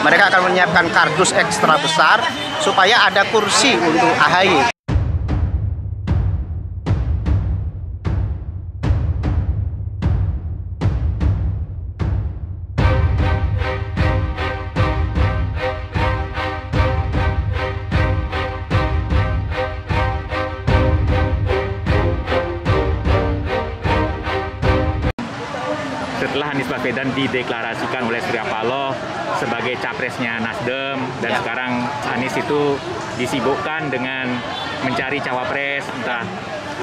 mereka akan menyiapkan kardus ekstra besar supaya ada kursi untuk AHY. Setelah Anies Baswedan dideklarasikan oleh Surya Paloh sebagai capresnya Nasdem dan sekarang Anies itu disibukkan dengan mencari cawapres entah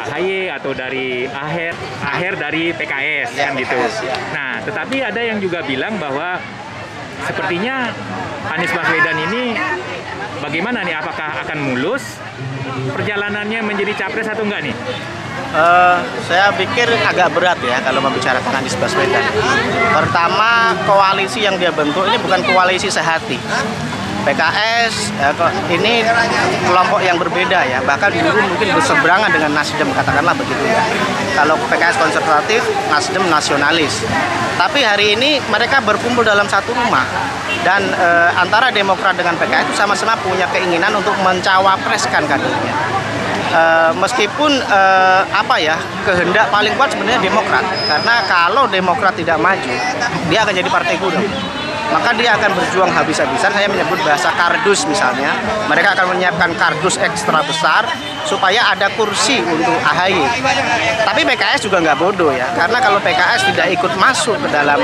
AHY atau dari Aher dari PKS kan gitu. Nah, tetapi ada yang juga bilang bahwa sepertinya Anies Baswedan ini bagaimana nih, apakah akan mulus perjalanannya menjadi capres atau enggak nih? Saya pikir agak berat ya kalau membicarakan Anies Baswedan. Pertama, koalisi yang dia bentuk ini bukan koalisi sehati. PKS ini kelompok yang berbeda ya, bahkan dulu mungkin berseberangan dengan Nasdem, katakanlah begitu ya. Kalau PKS konservatif, Nasdem nasionalis. Tapi hari ini mereka berkumpul dalam satu rumah dan antara Demokrat dengan PKS itu sama-sama punya keinginan untuk mencawapreskan kadernya. Meskipun kehendak paling kuat sebenarnya Demokrat, karena kalau Demokrat tidak maju dia akan jadi partai gulung, maka dia akan berjuang habis-habisan. Saya menyebut bahasa kardus misalnya, mereka akan menyiapkan kardus ekstra besar supaya ada kursi untuk AHY. Tapi PKS juga nggak bodoh ya, karena kalau PKS tidak ikut masuk ke dalam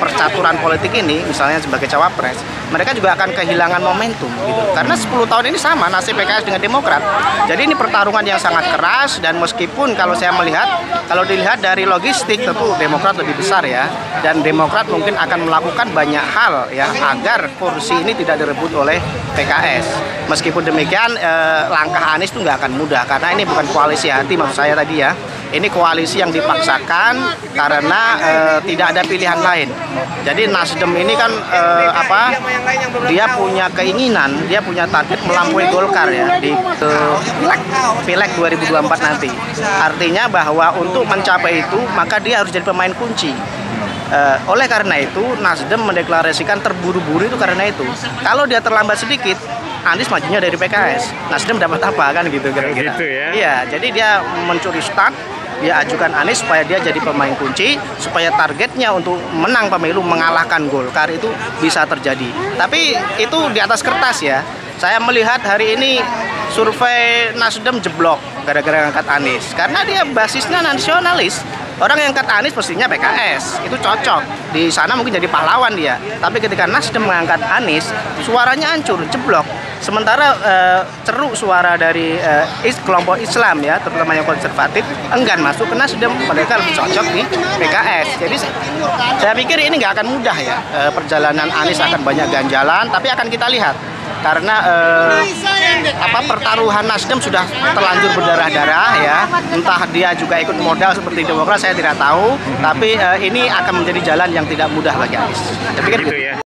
percaturan politik ini, misalnya sebagai cawapres, mereka juga akan kehilangan momentum gitu. Karena 10 tahun ini sama nasib PKS dengan Demokrat. Jadi ini pertarungan yang sangat keras, dan meskipun kalau saya melihat, kalau dilihat dari logistik tentu Demokrat lebih besar ya, dan Demokrat mungkin akan melakukan banyak hal ya agar kursi ini tidak direbut oleh PKS. Meskipun demikian, langkah Anies itu nggak akan mudah, karena ini bukan koalisi hati maksud saya tadi ya. Ini koalisi yang dipaksakan karena tidak ada pilihan lain. Jadi Nasdem ini kan dia punya keinginan, dia punya target melampaui Golkar ya di Pileg 2024 nanti. Artinya bahwa untuk mencapai itu maka dia harus jadi pemain kunci. Oleh karena itu Nasdem mendeklarasikan terburu-buru itu karena itu. Kalau dia terlambat sedikit, Anies majunya dari PKS, Nasdem dapat apa kan gitu kira-kira. Gitu ya? Iya, jadi dia mencuri start, dia ajukan Anies supaya dia jadi pemain kunci, supaya targetnya untuk menang pemilu mengalahkan Golkar itu bisa terjadi. Tapi itu di atas kertas ya. Saya melihat hari ini survei Nasdem jeblok gara-gara ngangkat Anies, karena dia basisnya nasionalis. Orang yang angkat Anies pastinya PKS, itu cocok. Di sana mungkin jadi pahlawan dia. Tapi ketika Nasdem mengangkat Anies, suaranya hancur, jeblok. Sementara ceruk suara dari kelompok Islam ya, terutama yang konservatif, enggan masuk ke Nasdem, mereka lebih cocok di PKS. Jadi saya pikir ini nggak akan mudah ya. Perjalanan Anies akan banyak ganjalan, tapi akan kita lihat. Karena pertaruhan Nasdem sudah terlanjur berdarah-darah ya, entah dia juga ikut modal seperti Demokrat, saya tidak tahu, tapi ini akan menjadi jalan yang tidak mudah bagi Anies. Saya pikir gitu.